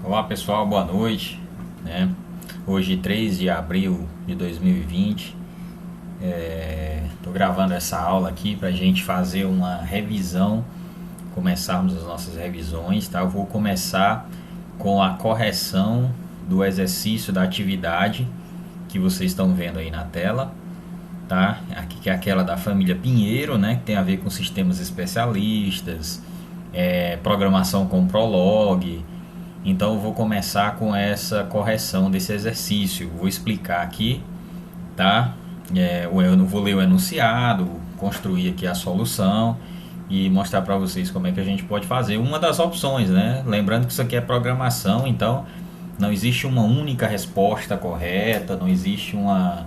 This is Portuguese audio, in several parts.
Olá pessoal, boa noite, né? Hoje 3 de abril de 2020, estou gravando essa aula aqui para a gente fazer uma revisão, começarmos as nossas revisões, tá? Eu vou começar com a correção do exercício da atividade que vocês estão vendo aí na tela, tá? Aqui que é aquela da família Pinheiro, né? Que tem a ver com sistemas especialistas, programação com Prolog. Então eu vou começar com essa correção desse exercício. Vou explicar aqui, tá? Eu vou ler o enunciado, construir aqui a solução e mostrar para vocês como é que a gente pode fazer uma das opções, né? Lembrando que isso aqui é programação, então não existe uma única resposta correta, não existe uma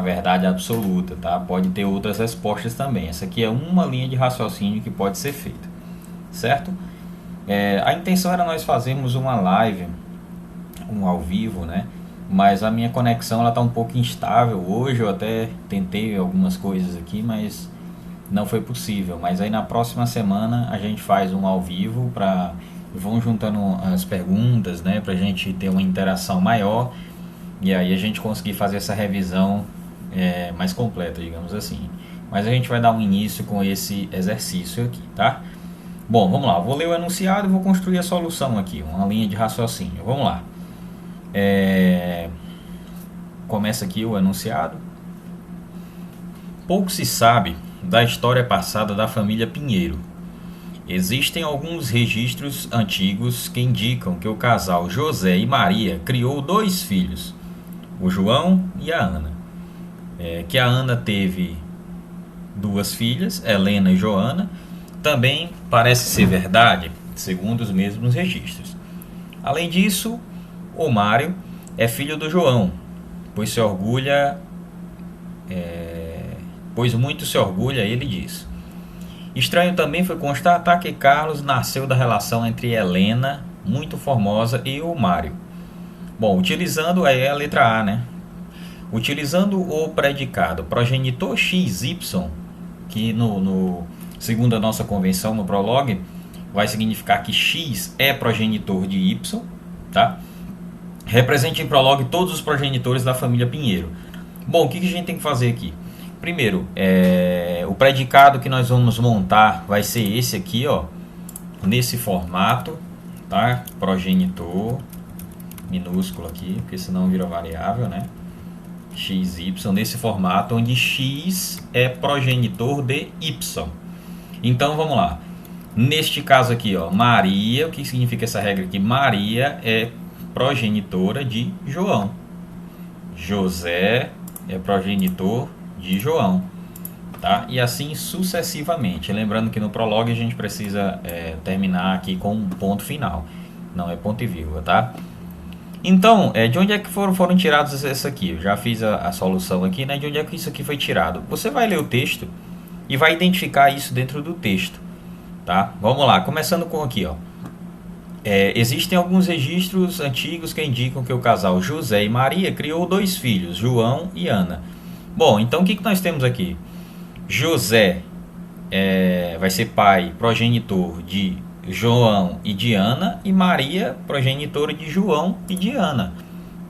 verdade absoluta, tá? Pode ter outras respostas também. Essa aqui é uma linha de raciocínio que pode ser feita, certo? A intenção era nós fazermos uma live, um ao vivo, né? Mas a minha conexão ela tá um pouco instável. Hoje eu até tentei algumas coisas aqui, mas não foi possível. Mas aí na próxima semana a gente faz um ao vivo para vão juntando as perguntas, né? Pra gente ter uma interação maior e aí a gente conseguir fazer essa revisão mais completa, digamos assim. Mas a gente vai dar um início com esse exercício aqui, tá? Bom, vamos lá, vou ler o enunciado e vou construir a solução aqui, uma linha de raciocínio. Vamos lá. Começa aqui o enunciado. Pouco se sabe da história passada da família Pinheiro. Existem alguns registros antigos que indicam que o casal José e Maria criou 2 filhos, o João e a Ana. Que a Ana teve 2 filhas, Helena e Joana. Também parece ser verdade, segundo os mesmos registros. Além disso, o Mário é filho do João, pois muito se orgulha ele disso. Estranho também foi constatar que Carlos nasceu da relação entre Helena, muito formosa, e o Mário. Bom, utilizando a letra A, né? Utilizando o predicado progenitor XY, que segundo a nossa convenção no Prolog, vai significar que X é progenitor de Y, tá? Represente em Prolog todos os progenitores da família Pinheiro. Bom, o que a gente tem que fazer aqui? Primeiro, o predicado que nós vamos montar vai ser esse aqui, ó, nesse formato, tá? Progenitor, minúsculo aqui, porque senão vira variável, né? XY, nesse formato, onde X é progenitor de Y. Então vamos lá. Neste caso aqui, ó, Maria, o que significa essa regra aqui? Maria é progenitora de João. José é progenitor de João, tá? E assim sucessivamente. Lembrando que no Prolog a gente precisa terminar aqui com um ponto final, não é ponto e vírgula, tá? Então, de onde é que foram tirados isso aqui? Eu já fiz a solução aqui, né? De onde é que isso aqui foi tirado? Você vai ler o texto e vai identificar isso dentro do texto, tá? Vamos lá, começando com aqui, ó. Existem alguns registros antigos que indicam que o casal José e Maria criou 2 filhos, João e Ana. Bom, então o que nós temos aqui? José vai ser pai, progenitor de João e de Ana, e Maria, progenitora de João e de Ana,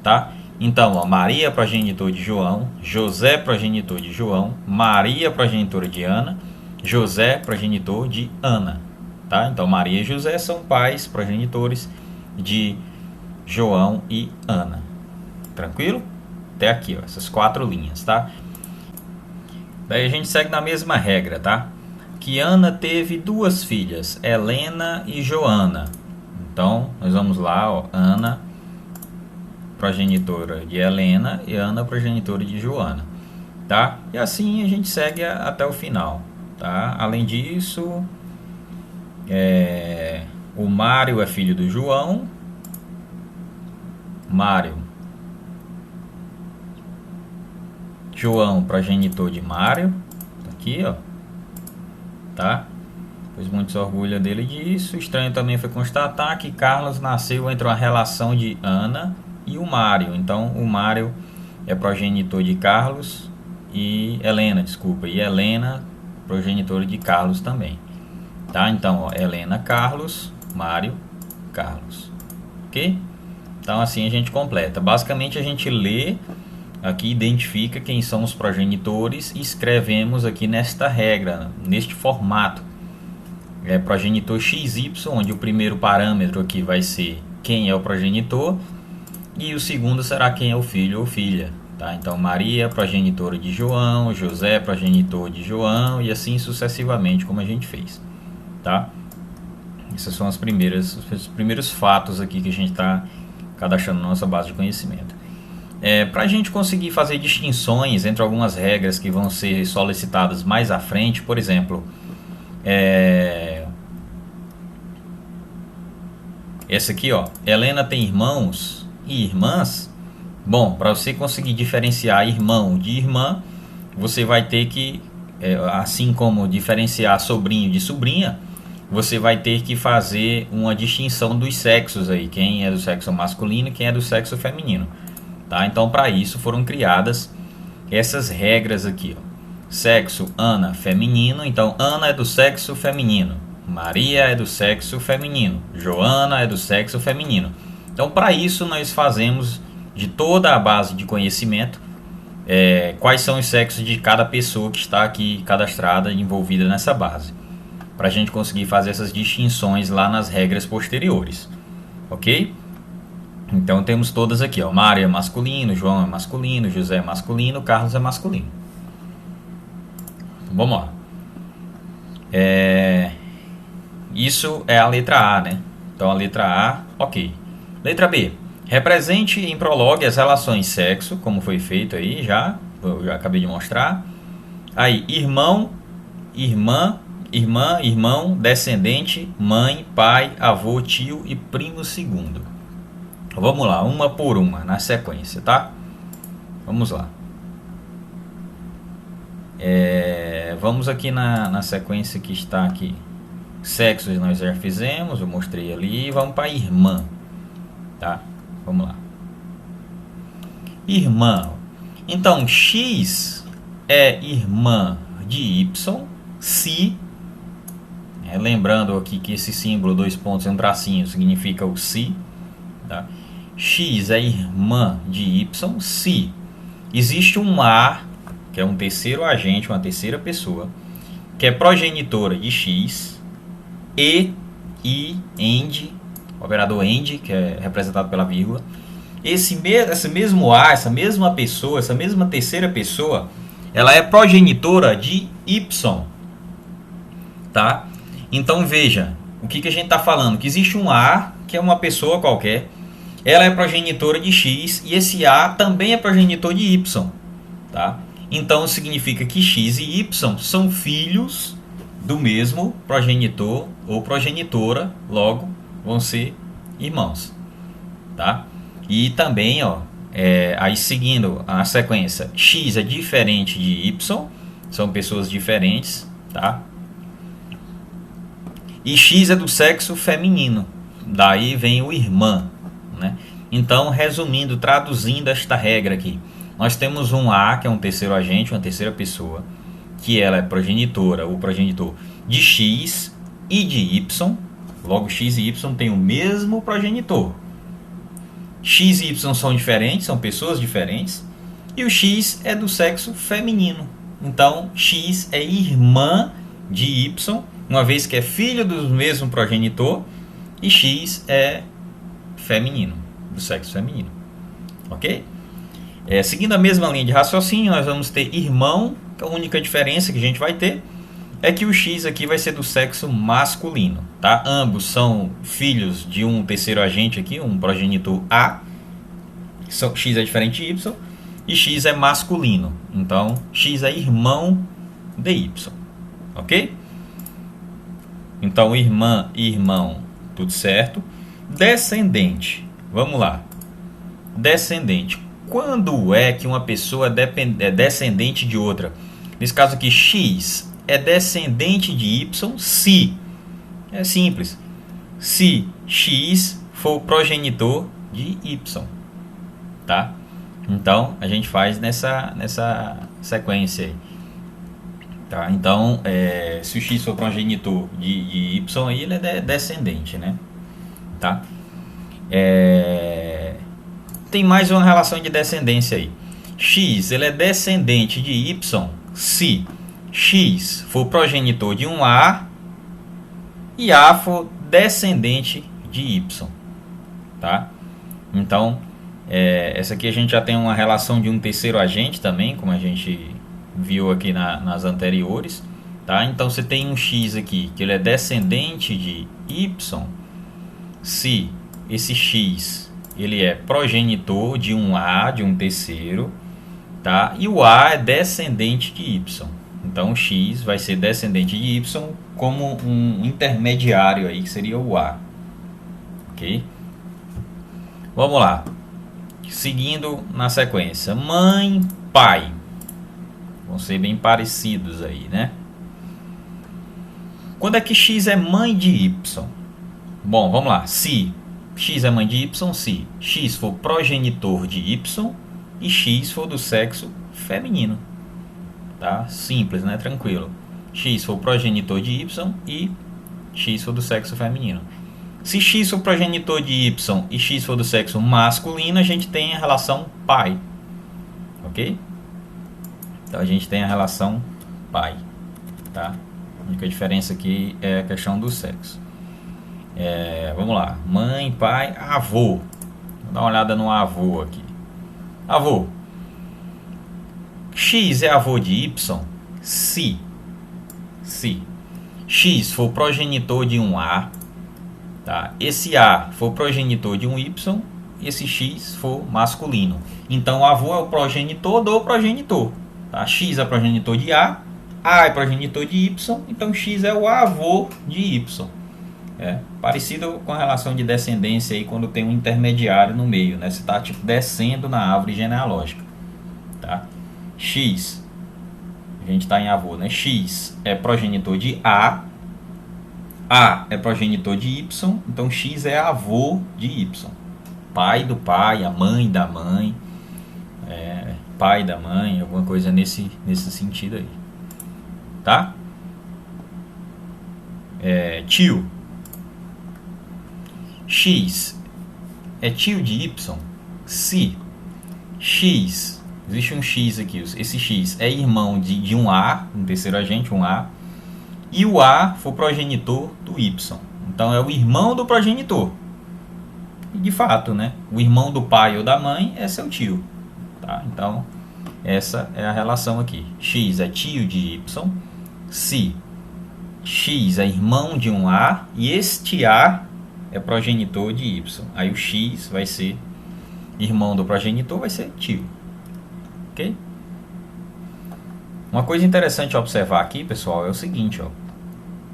tá? Então, ó, Maria, progenitor de João, José, progenitor de João, Maria, progenitora de Ana, José, progenitor de Ana, tá? Então, Maria e José são pais, progenitores de João e Ana. Tranquilo? Até aqui, ó, essas 4 linhas, tá? Daí a gente segue na mesma regra, tá? Que Ana teve 2 filhas, Helena e Joana. Então, nós vamos lá, ó, Ana, progenitora de Helena, e Ana, progenitora de Joana, tá? E assim a gente segue até o final, tá? Além disso, o Mário é filho do João. João, progenitor de Mário, tá aqui, ó, tá? Pois muito se orgulha dele disso. Estranho também foi constatar que Carlos nasceu entre uma relação de Ana e o Mário. Então o Mário é progenitor de Carlos e Helena, e Helena progenitora de Carlos também, tá? Então, ó, Helena, Carlos, Mário, Carlos. ok? Então assim a gente completa. Basicamente a gente lê aqui, identifica quem são os progenitores e escrevemos aqui nesta regra, neste formato. Progenitor XY, onde o primeiro parâmetro aqui vai ser quem é o progenitor e o segundo será quem é o filho ou filha. Tá? Então Maria, progenitora de João, José, progenitor de João e assim sucessivamente, como a gente fez. Tá? Esses são os primeiros fatos aqui que a gente está cadastrando na nossa base de conhecimento. Para a gente conseguir fazer distinções entre algumas regras que vão ser solicitadas mais à frente, por exemplo, essa aqui, ó, Helena tem irmãos e irmãs. Bom, para você conseguir diferenciar irmão de irmã, você vai ter que, assim como diferenciar sobrinho de sobrinha, você vai ter que fazer uma distinção dos sexos aí, quem é do sexo masculino e quem é do sexo feminino. Tá? Então, para isso foram criadas essas regras aqui, ó. Sexo Ana feminino, então Ana é do sexo feminino, Maria é do sexo feminino, Joana é do sexo feminino. Então, para isso nós fazemos de toda a base de conhecimento quais são os sexos de cada pessoa que está aqui cadastrada, envolvida nessa base, para a gente conseguir fazer essas distinções lá nas regras posteriores, ok? Então temos todas aqui, ó. Mário é masculino, João é masculino, José é masculino, Carlos é masculino. Vamos lá. Isso é a letra A, né? Então a letra A, ok. Letra B. Represente em prologue as relações sexo, como foi feito aí eu já acabei de mostrar. Aí, irmão, irmã, irmão, descendente, mãe, pai, avô, tio e primo segundo. Vamos lá, uma por uma, na sequência, tá? Vamos lá. Vamos aqui na sequência que está aqui. Sexos nós já fizemos, eu mostrei ali. Vamos para irmã, tá? Vamos lá. Irmã. Então, X é irmã de Y se... lembrando aqui que esse símbolo, 2 pontos e um tracinho, significa o se, tá? X é irmã de Y se existe um A, que é um terceiro agente, uma terceira pessoa, que é progenitora de X, e, AND, operador AND, que é representado pela vírgula. Esse mesmo A, essa mesma pessoa, essa mesma terceira pessoa, ela é progenitora de Y, tá? Então veja, o que a gente está falando? Que existe um A, que é uma pessoa qualquer, ela é progenitora de X e esse A também é progenitor de Y, tá? Então significa que X e Y são filhos do mesmo progenitor ou progenitora, logo vão ser irmãos, tá? E também, ó, aí seguindo a sequência, X é diferente de Y, são pessoas diferentes, tá? E X é do sexo feminino, daí vem o irmã, né? Então, resumindo, traduzindo esta regra aqui, nós temos um A, que é um terceiro agente, uma terceira pessoa, que ela é progenitora ou progenitor de X e de Y, logo X e Y têm o mesmo progenitor. X e Y são diferentes, são pessoas diferentes, e o X é do sexo feminino. Então, X é irmã de Y, uma vez que é filho do mesmo progenitor, e X é feminino, do sexo feminino. Ok? Seguindo a mesma linha de raciocínio, nós vamos ter irmão, que a única diferença que a gente vai ter é que o X aqui vai ser do sexo masculino, tá? Ambos são filhos de um terceiro agente aqui, um progenitor A. X é diferente de Y e X é masculino. Então, X é irmão de Y, ok? Então, irmã e irmão, tudo certo. Descendente, vamos lá. Descendente. Quando é que uma pessoa é descendente de outra? Nesse caso aqui, X é descendente de Y se... É simples. Se X for progenitor de Y. Tá? Então, a gente faz nessa sequência aí. Tá? Então, se o X for progenitor de Y, aí ele é descendente, né? Tá? Tem mais uma relação de descendência aí. X ele é descendente de Y se X for progenitor de um A e A for descendente de Y. Tá? Então, essa aqui a gente já tem uma relação de um terceiro agente também, como a gente viu aqui nas anteriores. Tá? Então, você tem um X aqui, que ele é descendente de Y, se esse X ele é progenitor de um A, de um terceiro, tá? E o A é descendente de Y. Então, o X vai ser descendente de Y como um intermediário aí, que seria o A. Ok? Vamos lá. Seguindo na sequência. Mãe, pai. Vão ser bem parecidos aí, né? Quando é que X é mãe de Y? Bom, vamos lá. Se X é mãe de Y, se X for progenitor de Y e X for do sexo feminino. Tá? Simples, né? Tranquilo. X for progenitor de Y e X for do sexo feminino. Se X for progenitor de Y e X for do sexo masculino, a gente tem a relação pai. Ok? Então a gente tem a relação pai. Tá? A única diferença aqui é a questão do sexo. Vamos lá. Mãe, pai, avô. Vou dar uma olhada no avô aqui. Avô. X é avô de Y se X for progenitor de um A, tá? Esse A for progenitor de um Y e esse X for masculino. Então o avô é o progenitor do progenitor. Tá? X é progenitor de A é progenitor de Y, então X é o avô de Y. Parecido com a relação de descendência aí quando tem um intermediário no meio, né? Você está tipo descendo na árvore genealógica, tá? X, a gente está em avô, né? X é progenitor de A é progenitor de Y, então X é avô de Y. Pai do pai, a mãe da mãe, pai da mãe, alguma coisa nesse sentido aí, tá? Tio. X é tio de Y se X, existe um X aqui, esse X é irmão de um A, um terceiro agente, um A, e o A for progenitor do Y. Então é o irmão do progenitor. E de fato, né? O irmão do pai ou da mãe é seu tio. Tá? Então essa é a relação aqui. X é tio de Y se X é irmão de um A e este A é progenitor de Y. Aí o X vai ser irmão do progenitor, vai ser tio. Ok? Uma coisa interessante a observar aqui, pessoal, é o seguinte, ó.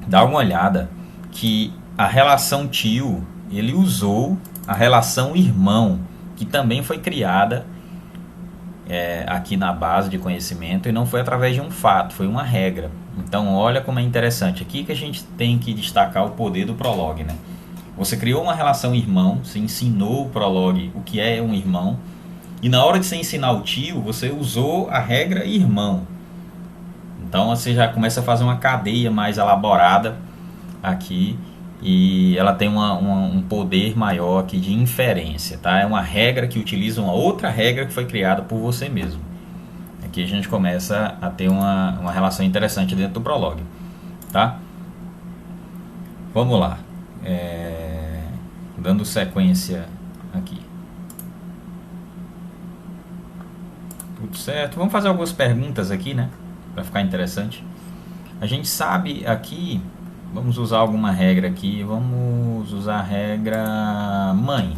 Dá uma olhada que a relação tio, ele usou a relação irmão, que também foi criada aqui na base de conhecimento e não foi através de um fato, foi uma regra. Então olha como é interessante. Aqui que a gente tem que destacar o poder do Prolog, né? Você criou uma relação irmão, você ensinou o Prolog o que é um irmão, e na hora de você ensinar o tio, você usou a regra irmão. Então você já começa a fazer uma cadeia mais elaborada aqui, e ela tem um poder maior aqui de inferência, tá? É uma regra que utiliza uma outra regra que foi criada por você mesmo. Aqui a gente começa a ter uma relação interessante dentro do Prolog, tá? Vamos lá. Dando sequência aqui. Tudo certo. Vamos fazer algumas perguntas aqui, né? Para ficar interessante. A gente sabe aqui, vamos usar alguma regra aqui. Vamos usar a regra mãe.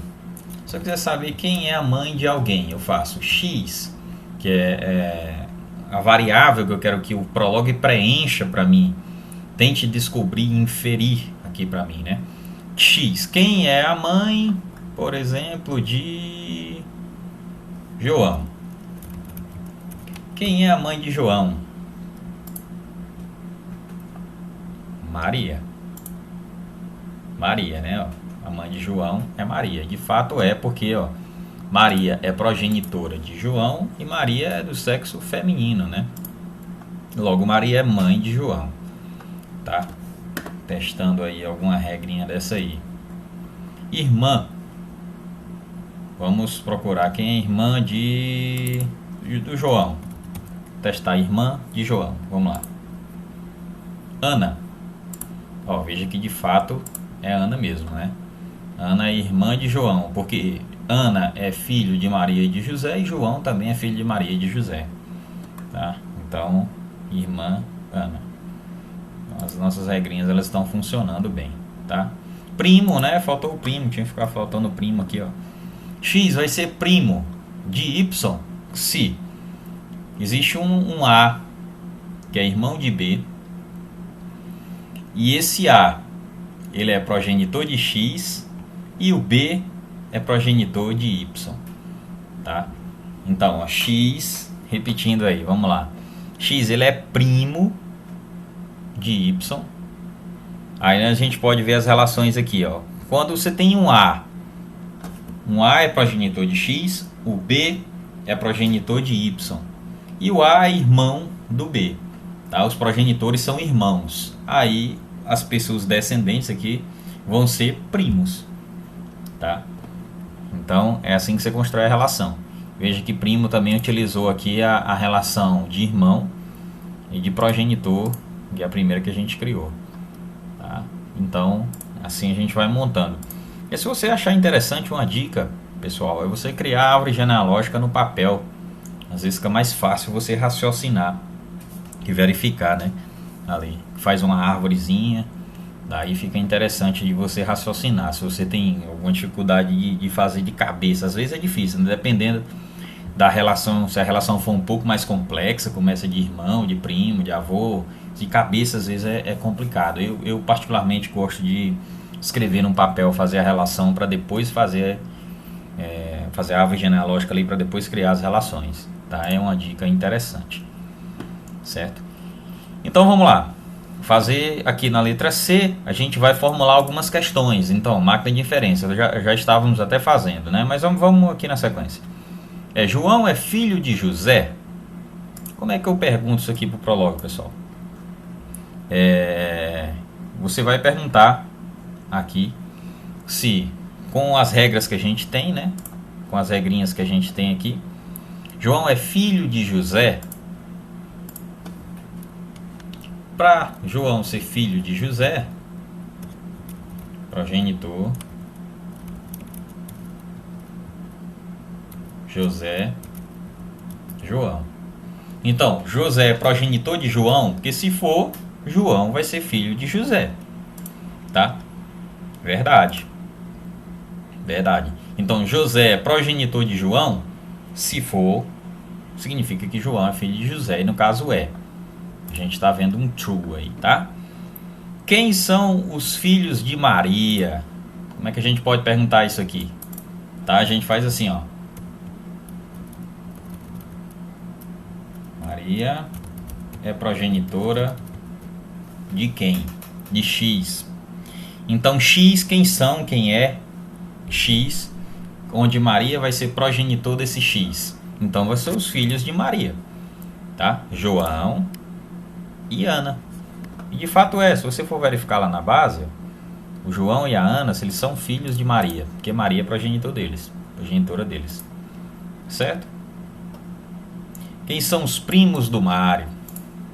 Se eu quiser saber quem é a mãe de alguém, eu faço X, que é a variável que eu quero que o Prolog preencha para mim. Tente descobrir e inferir aqui para mim, né? X, quem é a mãe, por exemplo, de João? Quem é a mãe de João? Maria. Maria, né? A mãe de João é Maria. De fato é porque, Maria é progenitora de João e Maria é do sexo feminino, né? Logo, Maria é mãe de João, tá? Testando aí alguma regrinha dessa aí. Irmã. Vamos procurar quem é irmã do João. Testar irmã de João. Vamos lá. Ana. Ó, veja que de fato é Ana mesmo, né? Ana é irmã de João, porque Ana é filho de Maria e de José e João também é filho de Maria e de José, tá? Então, irmã Ana. As nossas regrinhas elas estão funcionando bem, tá? Primo, né? Faltou o primo, tinha que ficar faltando o primo aqui, ó. X vai ser primo de Y se existe um A que é irmão de B e esse A ele é progenitor de X e o B é progenitor de Y, tá? Então, ó, X, repetindo aí, vamos lá. X ele é primo de Y. Aí a gente pode ver as relações aqui, ó. Quando você tem um A é progenitor de X, o B é progenitor de Y. E o A é irmão do B, tá? Os progenitores são irmãos. Aí as pessoas descendentes aqui vão ser primos, tá? Então é assim que você constrói a relação. Veja que primo também utilizou aqui a relação de irmão e de progenitor, que é a primeira que a gente criou, tá? Então assim a gente vai montando. E se você achar interessante, uma dica, pessoal, é você criar a árvore genealógica no papel. Às vezes fica mais fácil você raciocinar e verificar, né? Ali, faz uma árvorezinha, daí fica interessante de você raciocinar. Se você tem alguma dificuldade de fazer de cabeça, às vezes é difícil, né? Dependendo da relação, se a relação for um pouco mais complexa, começa de irmão, de primo, de avô, de cabeça às vezes é complicado. Eu particularmente gosto de escrever num papel, fazer a relação para depois fazer a árvore genealógica ali para depois criar as relações, tá? É uma dica interessante, certo? Então vamos lá, fazer aqui na letra C, a gente vai formular algumas questões. Então, máquina de inferência, já estávamos até fazendo, né? Mas vamos aqui na sequência. João é filho de José? Como é que eu pergunto isso aqui para o Prolog, pessoal? Você vai perguntar aqui se, com as regras que a gente tem, né? Com as regrinhas que a gente tem aqui, João é filho de José. Para João ser filho de José, progenitor José, João. Então, José é progenitor de João, porque se for, João vai ser filho de José, tá? Verdade. Então, José é progenitor de João, se for, significa que João é filho de José, e no caso é. A gente está vendo um true aí, tá? Quem são os filhos de Maria? Como é que a gente pode perguntar isso aqui? Tá? A gente faz assim, ó. Maria é progenitora de quem? De X. Então, X, quem é X, onde Maria vai ser progenitor desse X. Então, vai ser os filhos de Maria, tá? João e Ana. E de fato se você for verificar lá na base, o João e a Ana, eles são filhos de Maria, porque Maria é progenitora deles, certo? Quem são os primos do Mário?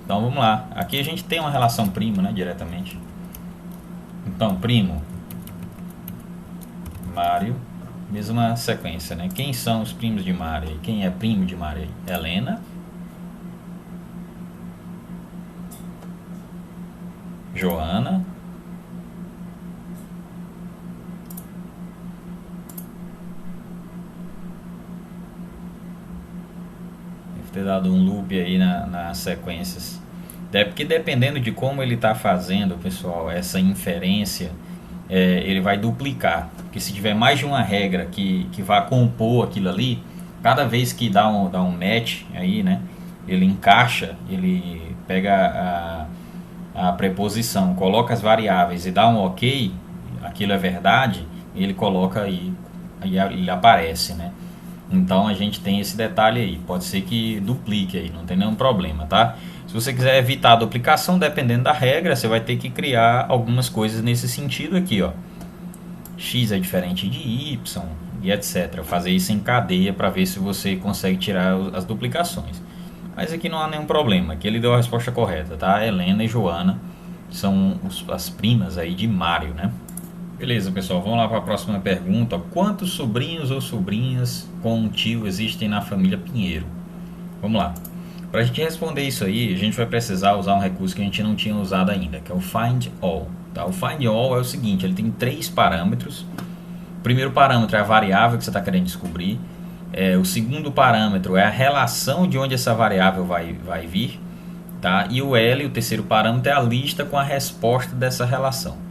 Então vamos lá, aqui a gente tem uma relação primo, né, diretamente. Então, primo Mário, mesma sequência, né? Quem são os primos de Mário? Quem é primo de Mário? Helena, Joana, deve ter dado um loop aí nas sequências. Porque dependendo de como ele está fazendo, pessoal, essa inferência, ele vai duplicar. Porque se tiver mais de uma regra que vai compor aquilo ali, cada vez que dá um match aí, né, ele encaixa, ele pega a preposição, coloca as variáveis e dá um ok, aquilo é verdade, ele coloca aí ele aparece, né? Então a gente tem esse detalhe aí, pode ser que duplique aí, não tem nenhum problema, tá? Se você quiser evitar a duplicação, dependendo da regra, você vai ter que criar algumas coisas nesse sentido aqui, ó. X é diferente de Y, e etc. Fazer isso em cadeia para ver se você consegue tirar as duplicações. Mas aqui não há nenhum problema, aqui ele deu a resposta correta, tá? Helena e Joana são as primas aí de Mário, né? Beleza, pessoal, vamos lá para a próxima pergunta. Quantos sobrinhos ou sobrinhas com um tio existem na família Pinheiro? Vamos lá. Para a gente responder isso aí, a gente vai precisar usar um recurso que a gente não tinha usado ainda, que é o Find All. Tá? O Find All é o seguinte, ele tem 3 parâmetros. O primeiro parâmetro é a variável que você está querendo descobrir. O segundo parâmetro é a relação de onde essa variável vai vir. Tá? E o L, o terceiro parâmetro, é a lista com a resposta dessa relação.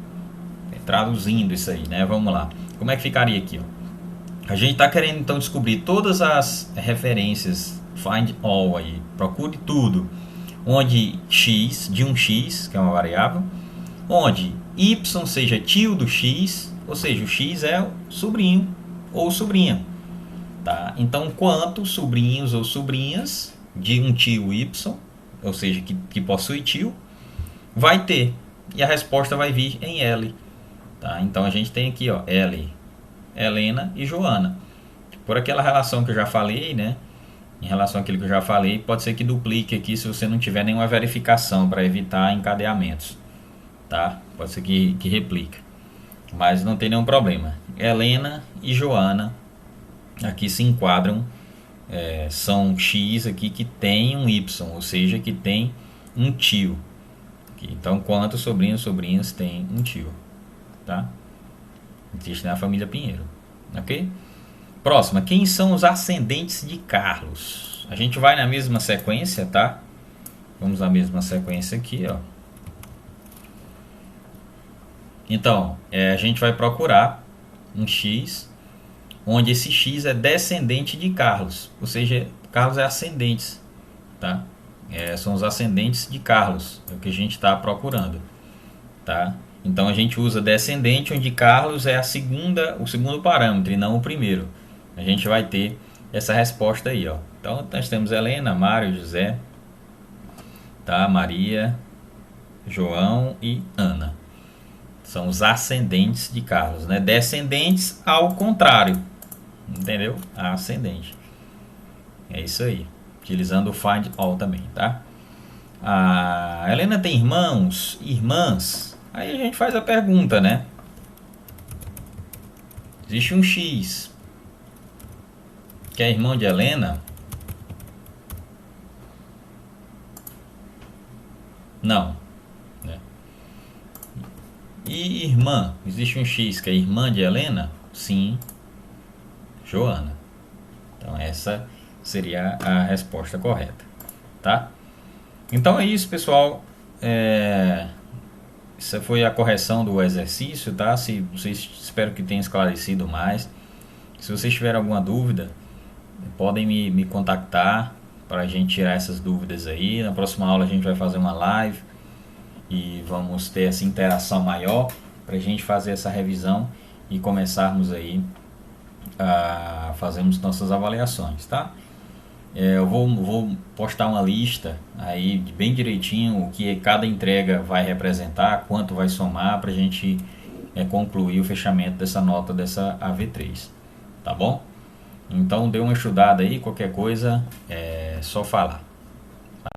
Traduzindo isso aí, né? Vamos lá. Como é que ficaria aqui? Ó? A gente está querendo então descobrir todas as referências, find all aí, procure tudo, onde x, de um x, que é uma variável, onde y seja tio do x, ou seja, o x é o sobrinho ou sobrinha. Tá? Então, quantos sobrinhos ou sobrinhas de um tio y, ou seja, que possui tio, vai ter? E a resposta vai vir em L. Tá? Então a gente tem aqui, ó, L, Helena e Joana. Por aquela relação que eu já falei, né? Em relação àquilo que eu já falei, pode ser que duplique aqui se você não tiver nenhuma verificação para evitar encadeamentos. Tá? Pode ser que replique. Mas não tem nenhum problema. Helena e Joana aqui se enquadram, são X aqui que tem um Y, ou seja, que tem um tio. Então, quantos sobrinhos ou sobrinhas tem um tio? Tá? Existe na família Pinheiro, ok? Próxima, quem são os ascendentes de Carlos? A gente vai na mesma sequência, tá? Vamos na mesma sequência aqui, ó. Então, a gente vai procurar um X, onde esse X é descendente de Carlos, ou seja, Carlos é ascendentes, tá? São os ascendentes de Carlos, é o que a gente está procurando, tá? Então a gente usa descendente, onde Carlos é o segundo parâmetro e não o primeiro. A gente vai ter essa resposta aí, ó. Então nós temos Helena, Mário, José, tá? Maria, João e Ana. São os ascendentes de Carlos, né? Descendentes ao contrário, entendeu? Ascendente. É isso aí. Utilizando o Find All também, tá? A Helena tem irmãos, irmãs. Aí a gente faz a pergunta, né? Existe um X que é irmão de Helena? Não. Né? E irmã? Existe um X que é irmã de Helena? Sim. Joana. Então essa seria a resposta correta, tá? Então é isso, pessoal. Essa foi a correção do exercício, tá? Espero que tenha esclarecido mais. Se vocês tiverem alguma dúvida, podem me contactar para a gente tirar essas dúvidas aí. Na próxima aula a gente vai fazer uma live e vamos ter essa interação maior para a gente fazer essa revisão e começarmos aí a fazermos nossas avaliações, tá? Eu vou postar uma lista aí bem direitinho o que cada entrega vai representar, quanto vai somar para a gente concluir o fechamento dessa nota dessa AV3, tá bom? Então dê uma estudada aí, qualquer coisa é só falar.